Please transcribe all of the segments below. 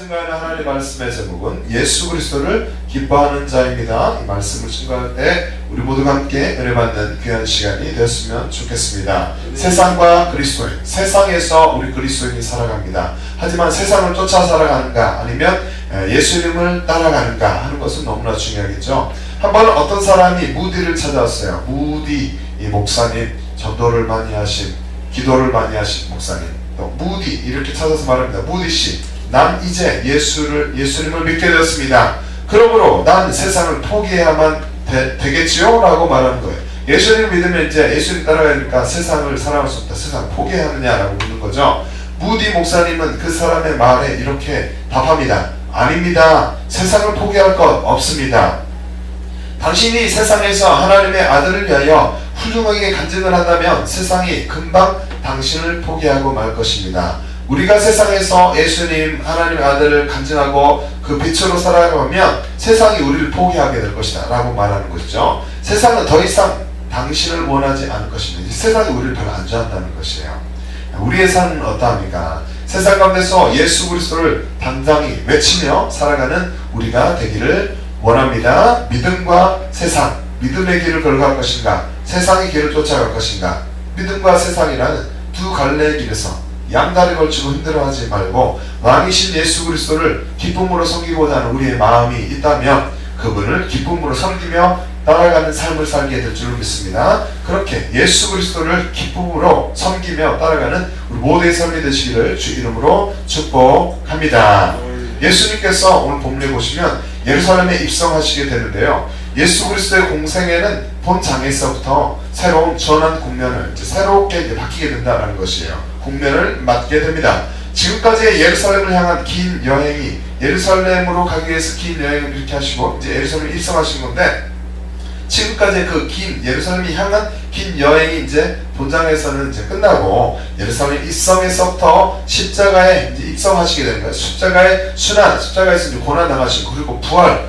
증거하는 하나님의 말씀의 제목은 예수 그리스도를 기뻐하는 자입니다. 이 말씀을 증거할 때 우리 모두가 함께 은혜 받는 귀한 시간이 되었으면 좋겠습니다. 세상과 그리스도인, 세상에서 우리 그리스도인이 살아갑니다. 하지만 세상을 쫓아 살아가는가 아니면 예수님을 따라가는가 하는 것은 너무나 중요하겠죠. 한번 어떤 사람이 무디를 찾아왔어요. 무디 이 목사님, 전도를 많이 하신, 기도를 많이 하신 목사님, 또 무디 이렇게 찾아서 말합니다. 무디씨, 난 이제 예수님을 믿게 되었습니다. 그러므로 난 세상을 포기해야만 되겠지요? 라고 말하는 거예요. 예수님을 믿으면 이제 예수님 따라가니까 세상을 사랑할 수 없다. 세상을 포기하느냐? 라고 묻는 거죠. 무디 목사님은 그 사람의 말에 이렇게 답합니다. 아닙니다. 세상을 포기할 것 없습니다. 당신이 세상에서 하나님의 아들을 위하여 훌륭하게 간증을 한다면 세상이 금방 당신을 포기하고 말 것입니다. 우리가 세상에서 예수님 하나님의 아들을 간증하고 그 빛으로 살아가면 세상이 우리를 포기하게 될 것이다 라고 말하는 것이죠. 세상은 더 이상 당신을 원하지 않을 것입니다. 세상이 우리를 별로 안 좋아한다는 것이에요. 우리의 삶은 어떠합니까? 세상 가운데서 예수 그리스도를 당당히 외치며 살아가는 우리가 되기를 원합니다. 믿음과 세상, 믿음의 길을 걸어갈 것인가, 세상의 길을 쫓아갈 것인가. 믿음과 세상이라는 두 갈래의 길에서 양다리 걸치고 힘들어하지 말고 왕이신 예수 그리스도를 기쁨으로 섬기고자 하는 우리의 마음이 있다면 그분을 기쁨으로 섬기며 따라가는 삶을 살게 될 줄 믿습니다. 그렇게 예수 그리스도를 기쁨으로 섬기며 따라가는 우리 모두의 삶이 되시기를 주 이름으로 축복합니다. 예수님께서 오늘 본문에 보시면 예루살렘에 입성하시게 되는데요. 예수 그리스도의 공생애는 본 장에서부터 새로운 전환 국면을 새롭게 바뀌게 된다는 것이에요. 국면을 맞게 됩니다. 지금까지의 예루살렘을 향한 긴 여행이 예루살렘으로 가기 위해서 긴 여행을 이렇게 하시고 이제 예루살렘에 입성하신 건데, 지금까지의 그 긴 예루살렘이 향한 긴 여행이 이제 본장에서는 이제 끝나고 예루살렘 입성에서부터 십자가에 이제 입성하시게 되는 거예요. 십자가의 순환, 십자가에서 이제 고난 당하시고 그리고 부활,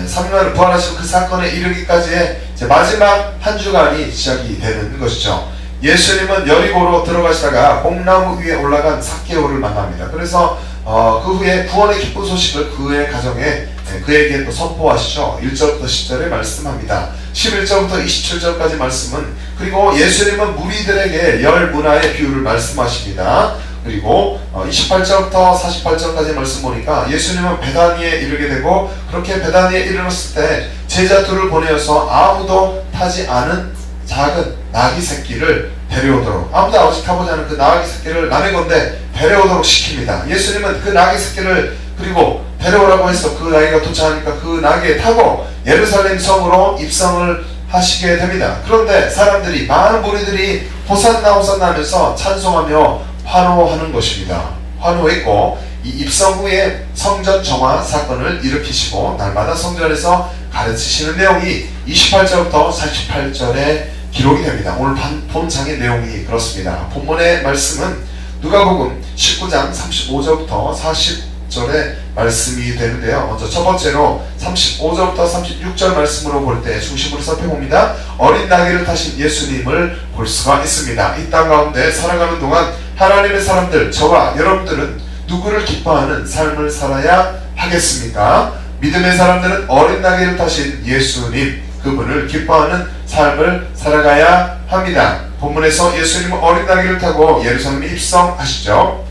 3년 부활하시고 그 사건에 이르기까지의 이제 마지막 한 주간이 시작이 되는 것이죠. 예수님은 여리고로 들어가시다가 뽕나무 위에 올라간 삭개오를 만납니다. 그래서 그 후에 구원의 기쁜 소식을 그의 가정에 그에게 또 선포하시죠. 1절부터 10절에 말씀합니다. 11절부터 27절까지 말씀은, 그리고 예수님은 무리들에게 열 문화의 비유를 말씀하십니다. 그리고 28절부터 48절까지 말씀 보니까 예수님은 베다니에 이르게 되고, 그렇게 베다니에 이르렀을 때 제자 둘을 보내어서 아무도 타지 않은 작은 나귀 새끼를 데려오도록, 아무도 아직 타보지 않은 그 나귀 새끼를 남의 건데 데려오도록 시킵니다. 예수님은 그 나귀 새끼를 그리고 데려오라고 해서 그 나귀가 도착하니까 그 나귀에 타고 예루살렘 성으로 입성을 하시게 됩니다. 그런데 사람들이, 많은 무리들이 호산나 호산나 하면서 찬송하며 환호하는 것입니다. 환호했고, 이 입성 후에 성전 정화 사건을 일으키시고 날마다 성전에서 가르치시는 내용이 28절부터 48절에 기록이 됩니다. 오늘 본장의 내용이 그렇습니다. 본문의 말씀은 누가복음 19장 35절부터 40절의 말씀이 되는데요. 먼저 첫 번째로 35절부터 36절 말씀으로 볼 때 중심으로 살펴봅니다. 어린 나귀를 타신 예수님을 볼 수가 있습니다. 이 땅 가운데 살아가는 동안 하나님의 사람들, 저와 여러분들은 누구를 기뻐하는 삶을 살아야 하겠습니까? 믿음의 사람들은 어린 나귀를 타신 예수님, 그분을 기뻐하는 삶을 살아가야 합니다. 본문에서 예수님은 어린 나귀를 타고 예루살렘에 입성하시죠.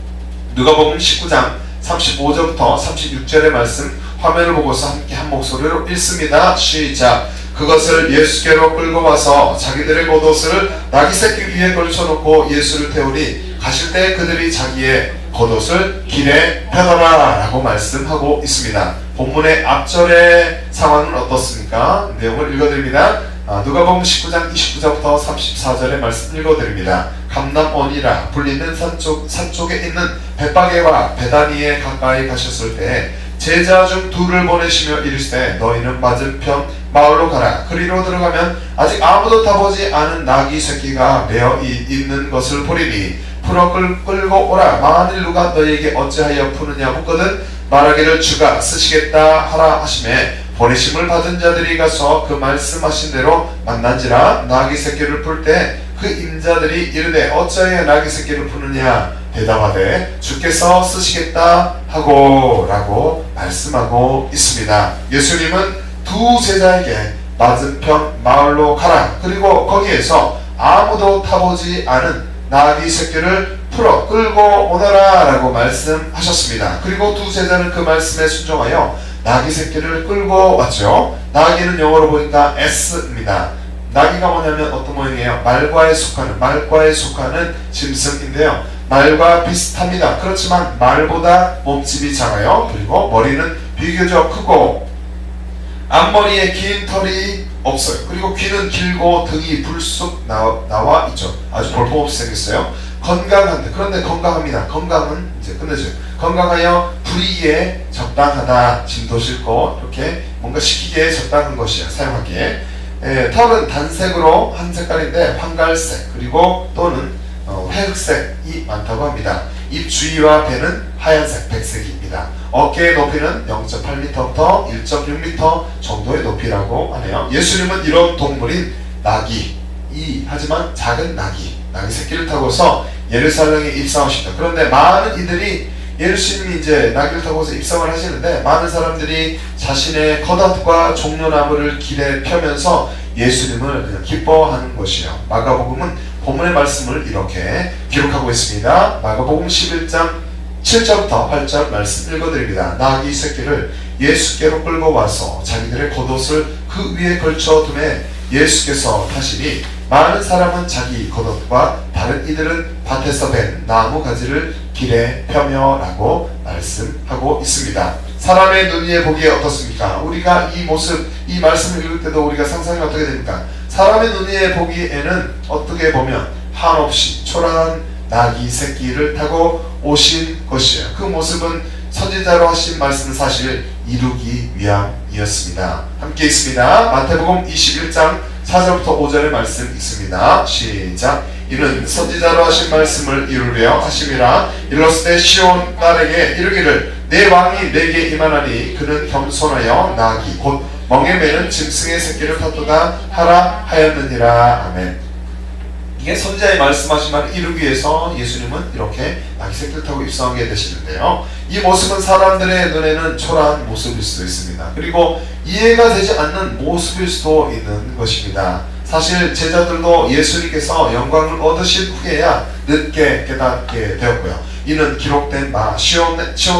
누가복음 19장 35절부터 36절의 말씀 화면을 보고서 함께 한 목소리로 읽습니다. 시작. 그것을 예수께로 끌고 와서 자기들의 겉옷을 나귀 새끼 위에 걸쳐놓고 예수를 태우니 가실 때 그들이 자기의 겉옷을 길에 펴더라 라고 말씀하고 있습니다. 본문의 앞절의 상황은 어떻습니까? 내용을 읽어드립니다. 누가복음 19장 29절부터 34절의 말씀 읽어드립니다. 감람원이라 불리는 산쪽에 있는 벳바게와 베다니에 가까이 가셨을 때 제자 중 둘을 보내시며 이르시되 너희는 맞은편 마을로 가라. 그리로 들어가면 아직 아무도 타보지 않은 나귀 새끼가 매어 있는 것을 보리니 풀어 끌고 오라. 만일 누가 너희에게 어찌하여 푸느냐 묻거든 말하기를 주가 쓰시겠다 하라 하시매 보내심을 받은 자들이 가서 그 말씀하신 대로 만난지라. 나귀 새끼를 풀 때 그 임자들이 이르되 어찌하여 나귀 새끼를 푸느냐 대답하되 주께서 쓰시겠다 하고 라고 말씀하고 있습니다. 예수님은 두 제자에게 맞은편 마을로 가라, 그리고 거기에서 아무도 타보지 않은 나귀 새끼를 풀어 끌고 오너라 라고 말씀하셨습니다. 그리고 두 제자는 그 말씀에 순종하여 나귀 새끼를 끌고 왔죠. 나귀는 영어로 보니까 S입니다. 나귀가 뭐냐면 어떤 모양이에요? 말과에 속하는 짐승인데요. 말과 비슷합니다. 그렇지만 말보다 몸집이 작아요. 그리고 머리는 비교적 크고 앞머리에 긴 털이 없어요. 그리고 귀는 길고 등이 불쑥 나와 있죠. 아주 볼품없이 생겼어요. 건강한데, 그런데 건강합니다. 건강은 이제 끝내죠. 건강하여 불이기에 적당하다. 짐도 싣고 이렇게 뭔가 시키기에 적당한 것이야, 사용하기에. 털은 단색으로 한 색깔인데 황갈색 그리고 또는 회흑색이 많다고 합니다. 입 주위와 배는 하얀색, 백색입니다. 어깨의 높이는 0.8m부터 1.6m 정도의 높이라고 하네요. 예수님은 이런 동물인 나귀, 하지만 작은 나귀 새끼를 타고서 예루살렘에 입성하십니다. 그런데 많은 이들이 예수님이 이제 나귀를 타고서 입성을 하시는데 많은 사람들이 자신의 겉옷과 종려나무를 길에 펴면서 예수님을 기뻐하는 것이요. 마가복음은 본문의 말씀을 이렇게 기록하고 있습니다. 마가복음 11장 7절부터 8절 말씀 읽어드립니다. 나귀 새끼를 예수께로 끌고 와서 자기들의 겉옷을 그 위에 걸쳐두매 예수께서 타시니 많은 사람은 자기 겉옷과 다른 이들은 밭에서 벤 나무 가지를 길에 펴며 라고 말씀하고 있습니다. 사람의 눈 위에 보기에 어떻습니까? 우리가 이 모습, 이 말씀을 읽을 때도 우리가 상상이 어떻게 됩니까? 사람의 눈 위에 보기에는 어떻게 보면 한없이 초라한 나귀 새끼를 타고 오신 것이에요. 그 모습은 선지자로 하신 말씀을 사실 이루기 위함이었습니다. 함께 있습니다. 마태복음 21장 4절부터 5절의 말씀 있습니다. 시작. 이는 선지자로 하신 말씀을 이루려 하심이라. 일렀을 때 시온 딸에게 이르기를 내 왕이 내게 임하나니 그는 겸손하여 나귀 곧 멍에 매는 짐승의 새끼를 탔도다 하라 하였느니라. 아멘. 이게 선지자의 말씀하신 말을 이루기 위해서 예수님은 이렇게 나귀 새끼를 타고 입성하게 되시는데요. 이 모습은 사람들의 눈에는 초라한 모습일 수도 있습니다. 그리고 이해가 되지 않는 모습일 수도 있는 것입니다. 사실 제자들도 예수님께서 영광을 얻으신 후에야 늦게 깨닫게 되었고요. 이는 기록된 바 시온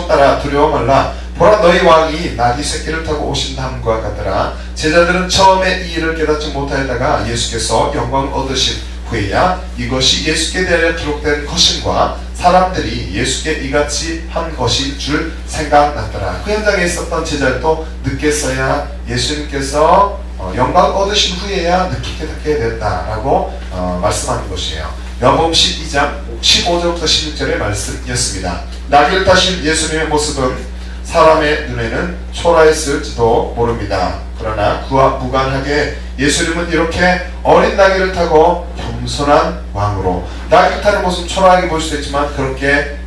따라 두려워 말라 보라 너희 왕이 나귀 새끼를 타고 오신다함과 같더라. 제자들은 처음에 이 일을 깨닫지 못하다가 예수께서 영광을 얻으신 후에야 이것이 예수께 대하여 기록된 것임과 사람들이 예수께 이같이 한 것인 줄 생각났더라. 그 현장에 있었던 제자들도 늦게서야 예수님께서 영광 얻으신 후에야 늦게 깨닫게 됐다라고 말씀하는 것이에요. 요한복음 12장 15절부터 16절의 말씀이었습니다. 나귀를 타신 예수님의 모습은 사람의 눈에는 초라했을지도 모릅니다. 그러나 그와 무관하게 예수님은 이렇게 어린 나귀를 타고 겸손한 왕으로, 나귀 타는 모습 초라하게 보일 수도 있지만 그렇게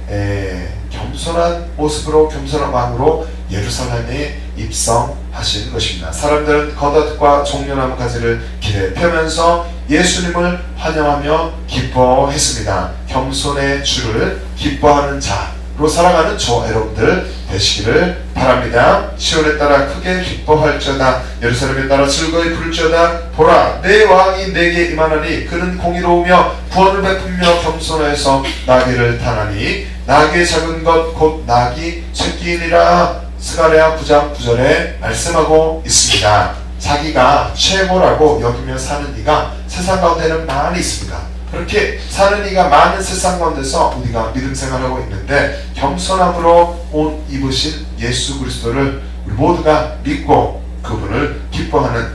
겸손한 모습으로 겸손한 왕으로 예루살렘에 입성하신 것입니다. 사람들은 겉옷과 종려나무 가지를 길에 펴면서 예수님을 환영하며 기뻐했습니다. 겸손의 주를 기뻐하는 자로 살아가는 저 여러분들 되시기를 바랍니다. 시온에 따라 크게 기뻐할지어다 예루살렘에 따라 즐거이 부를지어다 보라 내 왕이 내게 임하나니 그는 공의로우며 구원을 베풀며 겸손하여서 나귀를 타나니 나귀의 작은 것 곧 나귀 새끼이니라. 스가랴 9장 9절에 말씀하고 있습니다. 자기가 최고라고 여기며 사는 이가 세상 가운데는 많이 있습니다. 그렇게 사는 이가 많은 세상 가운데서 우리가 믿음 생활하고 있는데 겸손함으로 옷 입으신 예수 그리스도를 우리 모두가 믿고 그분을 기뻐하는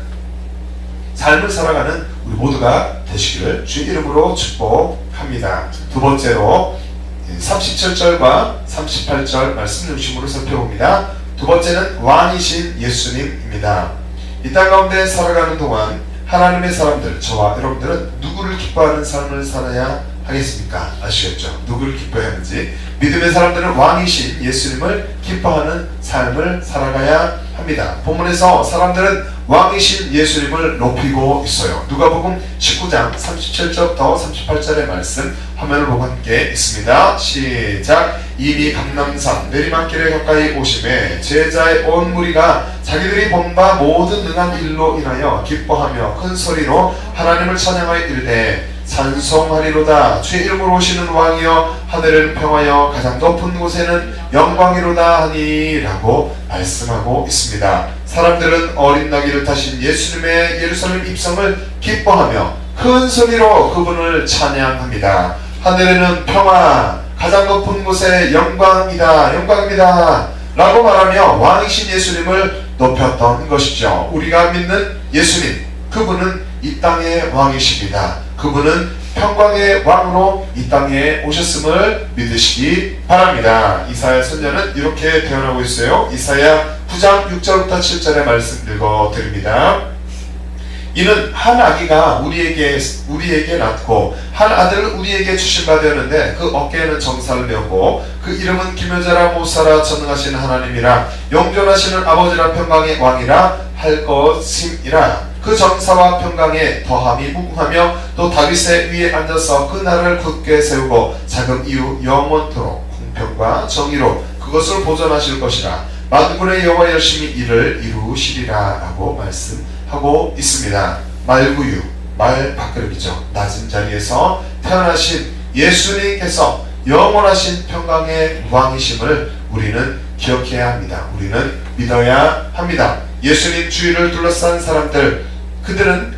삶을 살아가는 우리 모두가 되시기를 주의 이름으로 축복합니다. 두 번째로 37절과 38절 말씀 중심으로 살펴봅니다. 두 번째는 왕이신 예수님입니다. 이 땅 가운데 살아가는 동안 하나님의 사람들, 저와 여러분들은 누구를 기뻐하는 삶을 살아야 하겠습니까? 아시겠죠? 누구를 기뻐해야 하는지. 믿음의 사람들은 왕이신 예수님을 기뻐하는 삶을 살아가야 합니다. 본문에서 사람들은 왕이신 예수님을 높이고 있어요. 누가복음 19장 37절부터 38절의 말씀 화면을 보고 함께 있습니다. 시작. 이미 강남산 내리막길에 가까이 오심에 제자의 온 무리가 자기들이 본 바 모든 능한 일로 인하여 기뻐하며 큰 소리로 하나님을 찬양하여 이르되 찬송하리로다. 주의 이름으로 오시는 왕이여 하늘은 평하여 가장 높은 곳에는 영광이로다 하니라고 말씀하고 있습니다. 사람들은 어린 나귀를 타신 예수님의 예루살렘 입성을 기뻐하며 큰 소리로 그분을 찬양합니다. 하늘에는 평화, 가장 높은 곳에 영광이다, 영광입니다 라고 말하며 왕이신 예수님을 높였던 것이죠. 우리가 믿는 예수님, 그분은 이 땅의 왕이십니다. 그분은 평강의 왕으로 이 땅에 오셨음을 믿으시기 바랍니다. 이사야 선지자는 이렇게 표현하고 있어요. 이사야 9장 6절부터 7절의 말씀 읽어드립니다. 이는 한 아기가 우리에게 낳고 한 아들을 우리에게 주신 바 되었는데 그 어깨에는 정사를 메었고 그 이름은 기묘자라 모사라 전능하신 하나님이라 영존하시는 아버지라 평강의 왕이라 할 것임이라. 그 정사와 평강에 더함이 무궁하며 또 다윗의 위에 앉아서 그 나라를 굳게 세우고 자금 이후 영원토록 공평과 정의로 그것을 보존하실 것이라. 만군의 여호와 열심히 이를 이루시리라 라고 말씀하고 있습니다. 말구유, 말 밥그릇이죠. 낮은 자리에서 태어나신 예수님께서 영원하신 평강의 왕이심을 우리는 기억해야 합니다. 우리는 믿어야 합니다. 예수님 주위를 둘러싼 사람들, 그들은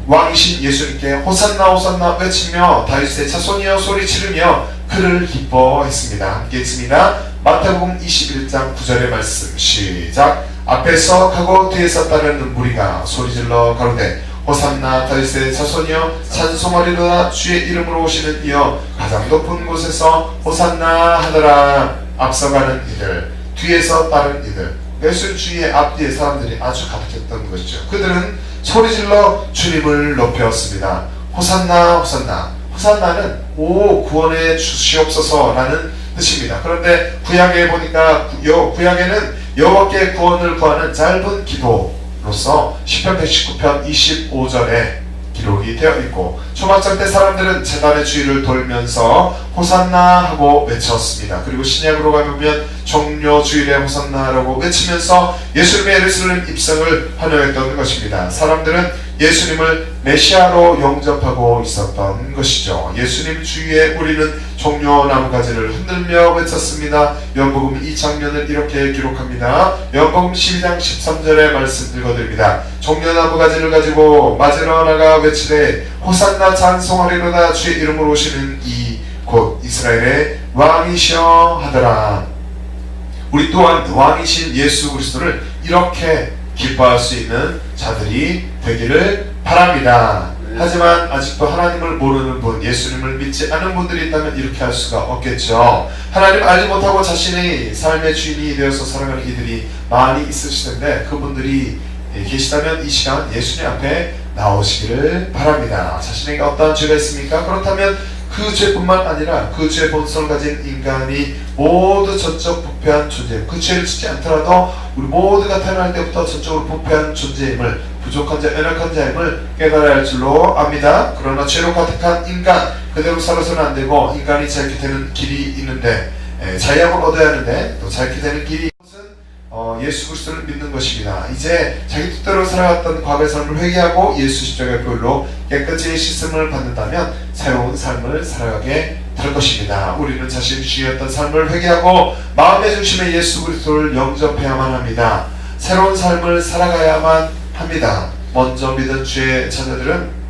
왕이신 예수님께 호산나 호산나 외치며 다윗의 자손이여 소리치르며 그를 기뻐했습니다. 함께 읽습니다. 마태복음 21장 9절의 말씀 시작. 앞에서 가고 뒤에서 따르는 무리가 소리질러 가로되 호산나 다윗의 자손이여 찬송하리로다. 주의 이름으로 오시는 이여 가장 높은 곳에서 호산나 하더라. 앞서가는 이들, 뒤에서 따른 이들, 예수 주위의 앞뒤에 사람들이 아주 가득했던 것이죠. 그들은 소리질러 주님을 높였습니다. 호산나 호산나. 호산나는 오 구원해 주시옵소서 라는 뜻입니다. 그런데 구약에 보니까 구약에는 여호와께 구원을 구하는 짧은 기도로서 시편 119편 25절에 기록이 되어 있고, 초막절 때 사람들은 제단의 주위를 돌면서 호산나 하고 외쳤습니다. 그리고 신약으로 가보면 종려 주일에 호산나라고 외치면서 예수님의 예루살렘 입성을 환영했던 것입니다. 사람들은 예수님을 메시아로 영접하고 있었던 것이죠. 예수님 주위에 우리는 종려 나무가지를 흔들며 외쳤습니다. 요한복음 이 장면을 이렇게 기록합니다. 요한복음 12장 13절의 말씀 읽어드립니다. 종려 나무가지를 가지고 맞으러 나가 외치되 호산나 찬송하리로다. 주의 이름으로 오시는 이 곧 이스라엘의 왕이시여 하더라. 우리 또한 왕이신 예수 그리스도를 이렇게 기뻐할 수 있는 자들이 되기를 바랍니다. 하지만 아직도 하나님을 모르는 분, 예수님을 믿지 않은 분들이 있다면 이렇게 할 수가 없겠죠. 하나님 알지 못하고 자신의 삶의 주인이 되어서 살아가는 이들이 많이 있으실 텐데, 그분들이 계시다면 이 시간 예수님 앞에 나오시기를 바랍니다. 자신에게 어떠한 죄가 있습니까? 그렇다면 그 죄뿐만 아니라 그 죄의 본성을 가진 인간이 모두 전적 부패한 존재, 그 죄를 짓지 않더라도 우리 모두가 태어날 때부터 전적으로 부패한 존재임을, 부족한 자, 연약한 자임을 깨달아야 할 줄로 압니다. 그러나 죄로 가득한 인간, 그대로 살아서는 안 되고 인간이 자유케 되는 길이 있는데, 자유함을 얻어야 하는데 또 자유케 되는 길이 예수 그리스도를 믿는 것입니다. 이제 자기 뜻대로 살아갔던 과거의 삶을 회개하고 예수 십자가의 보혈로 깨끗이 씻음을 받는다면 새로운 삶을 살아가게 될 것입니다. 우리는 자신이 주였던 삶을 회개하고 마음의 중심에 예수 그리스도를 영접해야만 합니다. 새로운 삶을 살아가야만 합니다. 먼저 믿은 주의 자녀들은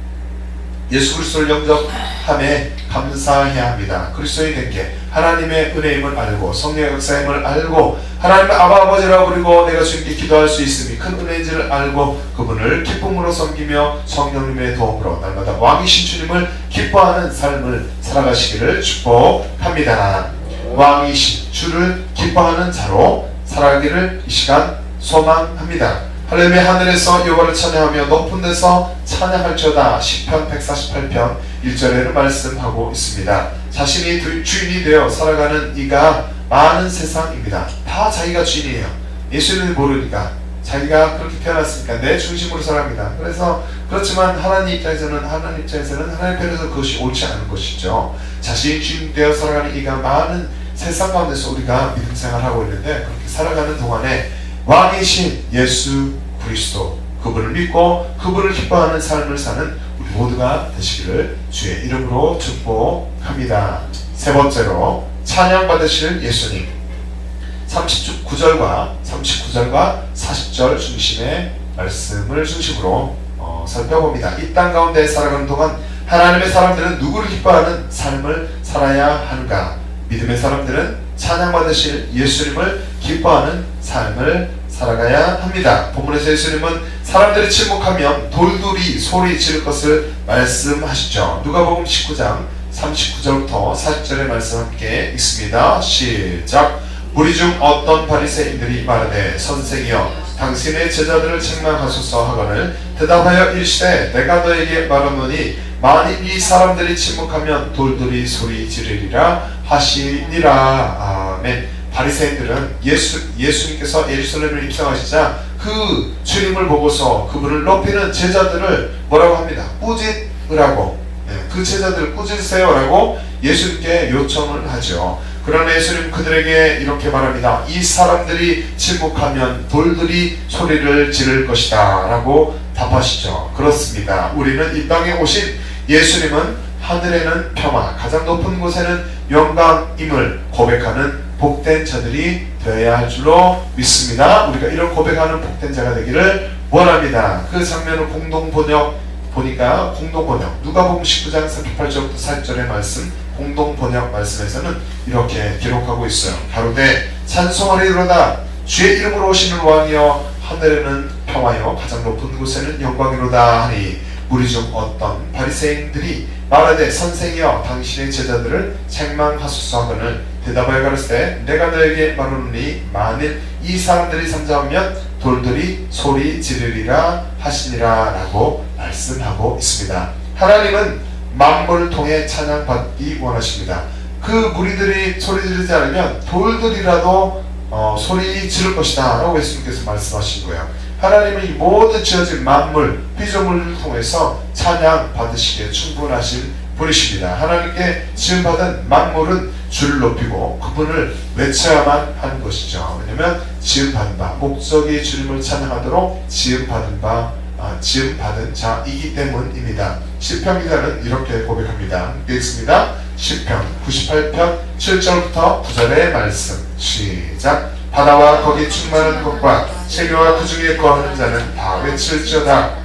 예수 그리스도를 영접함에 감사해야 합니다. 그리스도인이 된 게 하나님의 은혜임을 알고 성령의 역사임을 알고 하나님의 아버지라 부르고 내가 주님께 기도할 수 있음이 큰 은혜인지를 알고 그분을 기쁨으로 섬기며 성령님의 도움으로 날마다 왕이신 주님을 기뻐하는 삶을 살아가시기를 축복합니다. 왕이신 주를 기뻐하는 자로 살아가기를 이 시간 소망합니다. 할렐루야. 하늘에서 여호와를 찬양하며 높은 데서 찬양할지어다. 시편 148편 1절에는 말씀하고 있습니다. 자신이 주인이 되어 살아가는 이가 많은 세상입니다. 다 자기가 주인이에요. 예수님을 모르니까 자기가 그렇게 태어났으니까 내 중심으로 살아갑니다. 그래서 그렇지만 하나님 입장에서는 하나님 편에서 그것이 옳지 않은 것이죠. 자신이 주인 되어 살아가는 이가 많은 세상 가운데서 우리가 믿음 생활하고 있는데, 그렇게 살아가는 동안에 왕이신 예수 그리스도, 그분을 믿고 그분을 기뻐하는 삶을 사는 우리 모두가 되시기를 주의 이름으로 축복합니다. 세 번째로 찬양 받으실 예수님, 39절과 40절 중심의 말씀을 중심으로 살펴봅니다. 이 땅 가운데 살아가는 동안 하나님의 사람들은 누구를 기뻐하는 삶을 살아야 하는가? 믿음의 사람들은 찬양 받으실 예수님을 기뻐하는 삶을 살아가야 합니다. 본문에서 예수님은 사람들이 침묵하면 돌들이 소리 지를 것을 말씀하시죠. 누가복음 19장 39절부터 40절의 말씀 함께 읽습니다. 시작. 무리 중 어떤 바리새인들이 말하되 선생이여 당신의 제자들을 책망하소서 하거늘 대답하여 이르시되 내가 너에게 말하노니 만일 이 사람들이 침묵하면 돌들이 소리 지르리라 하시니라. 아멘. 바리새인들은 예수님께서 예루살렘을 입성하시자 그 주님을 보고서 그분을 높이는 제자들을 뭐라고 합니다. 꾸짖으라고, 그 제자들을 꾸짖으세요라고 예수님께 요청을 하죠. 그러나 예수님 그들에게 이렇게 말합니다. 이 사람들이 침묵하면 돌들이 소리를 지를 것이다 라고 답하시죠. 그렇습니다. 우리는 이 땅에 오신 예수님은 하늘에는 평화, 가장 높은 곳에는 영광임을 고백하는 복된 자들이 되어야 할 줄로 믿습니다. 우리가 이런 고백하는 복된 자가 되기를 원합니다. 그 장면을 공동번역 보니까, 공동번역 누가복음 19장 38절부터 40절의 말씀, 공동번역 말씀에서는 이렇게 기록하고 있어요. 가로되 찬송하리로다 주의 이름으로 오시는 왕이여 하늘에는 평화여 가장 높은 곳에는 영광이로다 하니 무리 중 어떤 바리새인들이 말하되 선생이여 당신의 제자들을 책망하소서 하거늘 대답하여 가로되 내가 너에게 말하노니 만일 이 사람들이 잠잠하면 돌들이 소리 지르리라 하시니라 라고 말씀하고 있습니다. 하나님은 만물을 통해 찬양받기 원하십니다. 그 무리들이 소리 지르지 않으면 돌들이라도 소리 지를 것이다 라고 예수님께서 말씀하신 거예요. 하나님은 이 모든 지어진 만물, 피조물을 통해서 찬양 받으시기에 충분하신 분이십니다. 하나님께 지음받은 만물은 주를 높이고 그분을 외쳐야만 하는 것이죠. 왜냐하면 지음받은 바, 목적이 주님을 찬양하도록 지음받은 자이기 때문입니다. 시편 기자는 이렇게 고백합니다. 읽겠습니다. 시편 98편 7절부터 9절의 말씀 시작. 바다와 거기 충만한 것과 세계와 그 중에 거하는 자는 다 외칠지어다.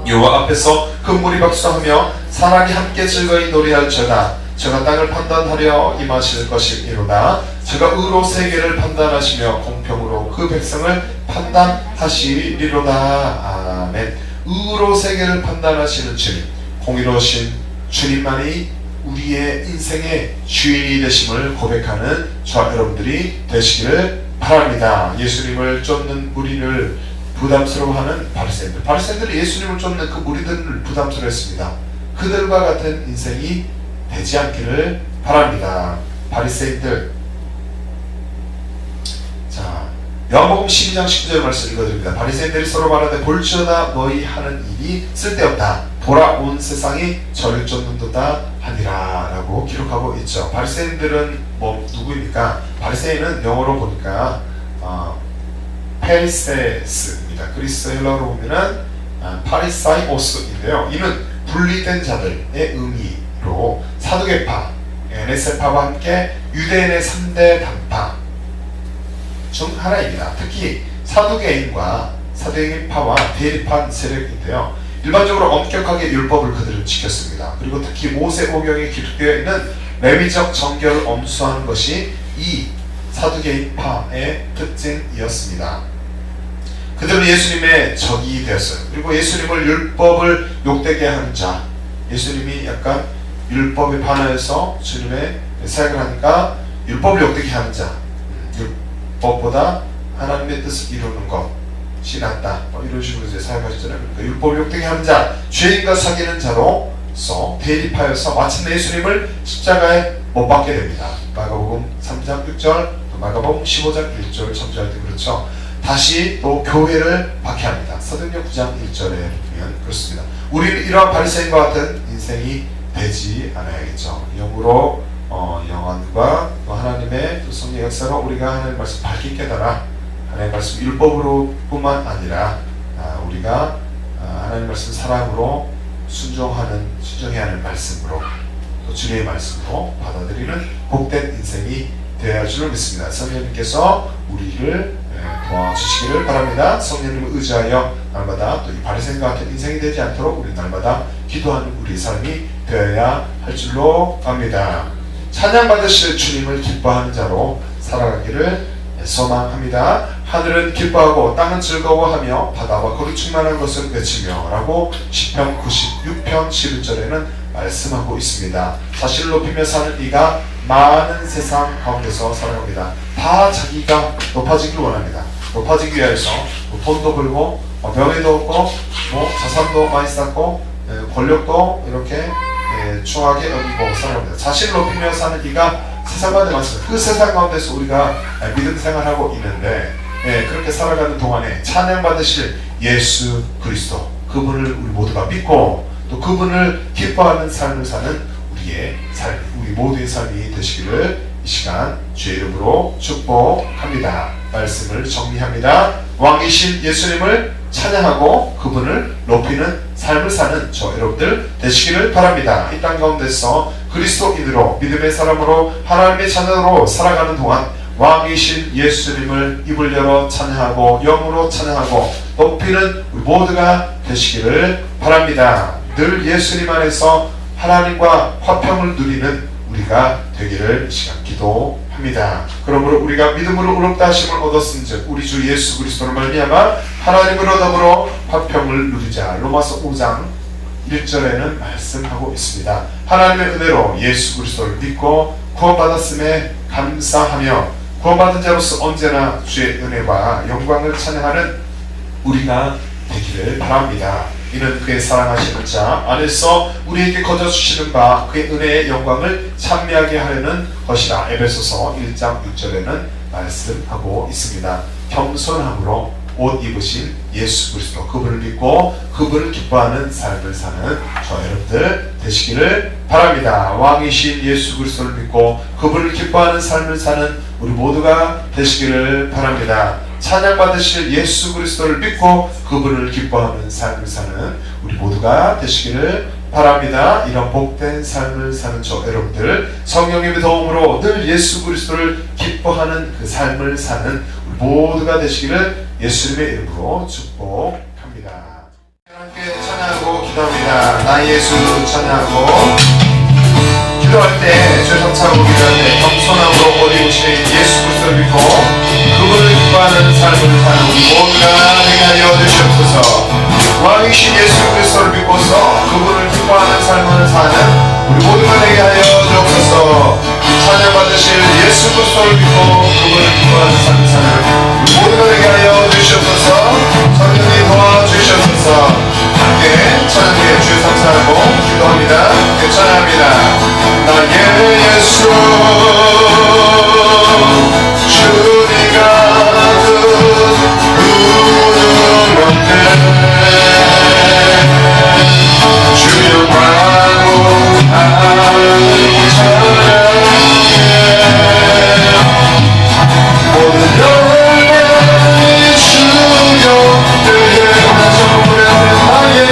여호와 앞에서 그 물이 박수하며 사람이 함께 즐거이 노래할지어다. 저가 땅을 판단하려 임하실 것이니로다. 저가 의로 세계를 판단하시며 공평으로 그 백성을 판단하시리로다. 아멘. 의로 세계를 판단하시는 주님, 공의로우신 주님만이 우리의 인생의 주인이 되심을 고백하는 저와 여러분들이 되시기를 바랍니다. 예수님을 쫓는 무리를 부담스러워하는 바리새인들이 예수님을 쫓는 그 무리들을 부담스러워했습니다. 그들과 같은 인생이 되지 않기를 바랍니다. 바리새인들. 자, 요한복음 12장 19절 말씀 읽어드립니다. 바리새인들이 서로 말하되 볼지어다 너희 하는 일이 쓸데없다. 돌아온 세상이 저를 쫓는도다 하니라 라고 기록하고 있죠. 바리새인들은 누구입니까? 바리새인은 영어로 보니까 페리세스입니다. 그리스 헬라어로 보면은 파리사이오스인데요. 이는 분리된 자들의 의미로 사두개파, NS파와 함께 유대인의 3대 단파 중 하나입니다. 특히 사두개인파와 대립한 세력인데요. 일반적으로 엄격하게 율법을 그들은 지켰습니다. 그리고 특히 모세오경에 기록되어 있는 레위적 정결을 엄수하는 것이 이 사두개인파의 특징이었습니다. 그들은 예수님의 적이 되었어요. 그리고 예수님을 율법을 욕되게 하는 자, 예수님이 약간 율법에 반하여서 주님의 사역을 하니까 율법을 욕되게 하는 자, 율법보다 하나님의 뜻을 이루는 것이 낫다, 이런 식으로 이제 사역하시잖아요. 그러니까 율법을 욕되게 하는 자, 죄인과 사귀는 자로서 대립하여서 마침내 예수님을 십자가에 못 박게 됩니다. 마가복음 3장 6절, 마가복음 15장 1절 첨부할 때 그렇죠. 다시 또 교회를 박해합니다. 사도행전 9장 1절에 보면 그렇습니다. 우리는 이러한 바리새인과 같은 인생이 되지 않아야겠죠. 영으로 영원과 또 하나님의 또 성령 역사로 우리가 하나님의 말씀 밝게 깨달아 하나님의 말씀 율법으로 뿐만 아니라 우리가 하나님의 말씀 사랑으로 순종해야 하는 말씀으로 또 주님의 말씀으로 받아들이는 복된 인생이 되어야 할 줄을 믿습니다. 성령님께서 우리를 도와주시기를 바랍니다. 성령님을 의지하여 날마다 또 이 바리새인과 같은 인생이 되지 않도록 우리 날마다 기도하는 우리 삶이 되어야 할 줄로 압니다. 찬양받으실 주님을 기뻐하는 자로 살아가기를 소망합니다. 하늘은 기뻐하고 땅은 즐거워하며 바다와 거기 충만한 것을 외치며 라고 시편 96편 11절에는 말씀하고 있습니다. 자신을 높이며 사는 이가 많은 세상 가운데서 살아갑니다. 다 자기가 높아지길 원합니다. 높아지기 위해서 돈도 벌고 명예도 얻고 자산도 많이 쌓고 권력도 이렇게 추하게 여기고 살아갑니다. 자신을 높이며 사는 이가 세상 가운데 많습니다. 그 세상 가운데서 우리가 믿음 생활하고 있는데 그렇게 살아가는 동안에 찬양받으실 예수 그리스도 그분을 우리 모두가 믿고 또 그분을 기뻐하는 삶을 사는 우리 모두의 삶이 되시기를 이 시간 주의 이름으로 축복합니다. 말씀을 정리합니다. 왕이신 예수님을 찬양하고 그분을 높이는 삶을 사는 저 여러분들 되시기를 바랍니다. 이 땅 가운데서 그리스도인으로 믿음의 사람으로 하나님의 자녀로 살아가는 동안 왕이신 예수님을 입을 열어 찬양하고 영으로 찬양하고 높이는 우리 모두가 되시기를 바랍니다. 늘 예수님 안에서 하나님과 화평을 누리는 우리가 되기를 이 시간 기도합니다. 그러므로 우리가 믿음으로 의롭다 하심을 얻었은즉 우리 주 예수 그리스도로 말미암아 하나님으로 더불어 화평을 누리자. 로마서 5장 1절에는 말씀하고 있습니다. 하나님의 은혜로 예수 그리스도를 믿고 구원받았음에 감사하며 구원받은 자로서 언제나 주의 은혜와 영광을 찬양하는 우리가 되기를 바랍니다. 이는 그의 사랑하시는 자 안에서 우리에게 거저주시는 바 그의 은혜의 영광을 찬미하게 하려는 것이라. 에베소서 1장 6절에는 말씀하고 있습니다. 겸손함으로 옷 입으신 예수 그리스도 그분을 믿고 그분을 기뻐하는 삶을 사는 저 여러분들 되시기를 바랍니다. 왕이신 예수 그리스도를 믿고 그분을 기뻐하는 삶을 사는 우리 모두가 되시기를 바랍니다. 찬양받으실 예수 그리스도를 믿고 그분을 기뻐하는 삶을 사는 우리 모두가 되시기를 바랍니다. 이런 복된 삶을 사는 저 여러분들 성령님의 도움으로 늘 예수 그리스도를 기뻐하는 그 삶을 사는 우리 모두가 되시기를 예수님의 이름으로 축복합니다. 함께 찬양하고 기도합니다. 나 예수 찬양하고 기도할 때 죄성차고 기도할 때 겸손함으로 옷 입으신 예수 그리스도를 믿고 그분을 기뻐하는 삶을 사는 우리 모두가 되게 하여 주시옵소서. 왕이신 예수 그리스도를 믿고서 그분을 기뻐하는 삶을 사는 우리 모두가 되게 하여 주옵소서. 찬양받으실 예수 그리스도를 믿고 그분을 기뻐하는 삶을 사는 우리 모두가 되게 하여 주시옵소서. 성령님 도와주시옵소서. 함께 찬양해 주의 감사하고 기도합니다. 함께 찬양합니다. 나의 예수 주님 가득 부르는데 주여 마고 찬양해 모든 영광이 주여 그의 나정부의 나의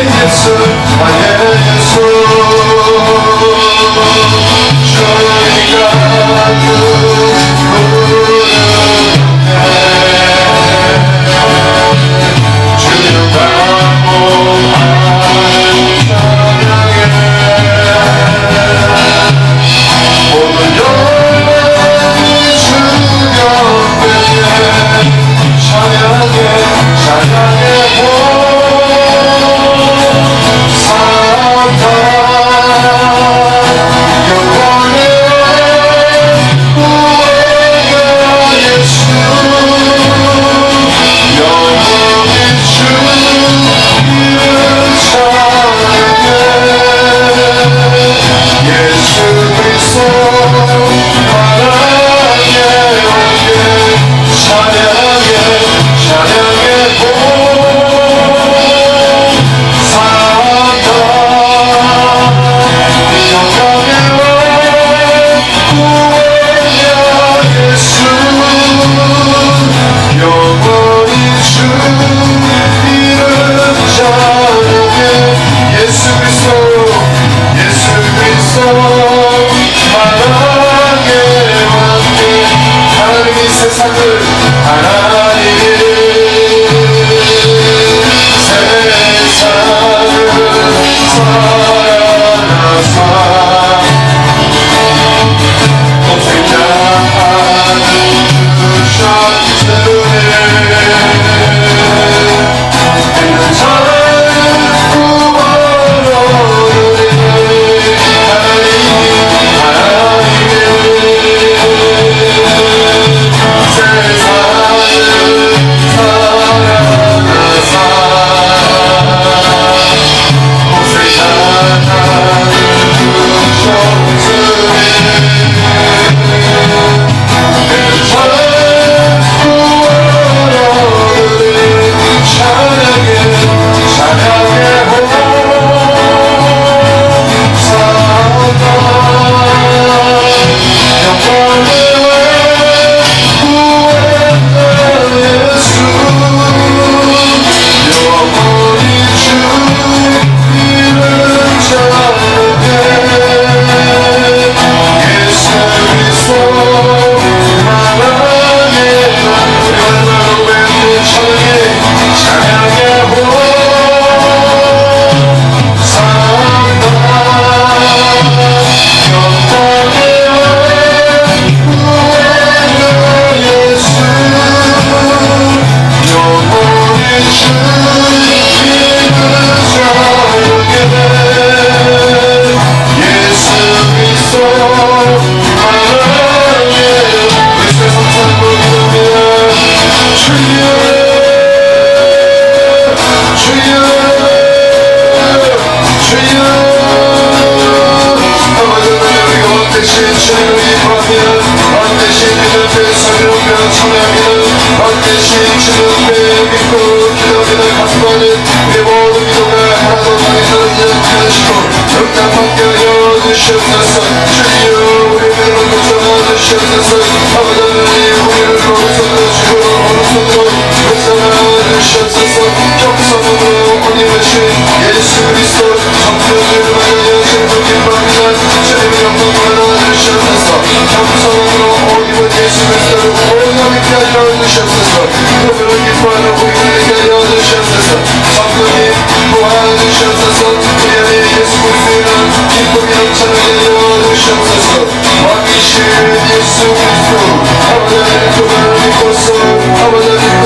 주님을 기뻐하며 반드시 주님 앞에 성의롭며 찬양하며 반드시 주님 앞에 믿고 기도하며 간구하는 우리 모든 기도가 하나도 당해서 인정하시고 응답하게 하여 주시옵소서. 주여 우리 믿음을 구성하여 주시옵소서. 아버지 하나님 우리를 오른손으로 주고 오른손으로 역사하여 주시옵소서. 겸손으로 어디하신 예수 그리스도 성령을 받으여 주님을 기뻐합니다. 주님의 영광 받아 주시옵소서. 겸손으로 어디는 예수 그리스도를 오늘 믿게 하여 주시옵소서. 그분을 기뻐하는 우리를 믿게 하여 주시옵소서. 성령님 기뻐하여 주시옵소서. 우리 안에 예수 그리스도는 기쁨이 넘쳐나게 하여 주시옵소서. 왕이신 예수 그리스도 아버지 하나님 그분을 믿고서 아버지 하나님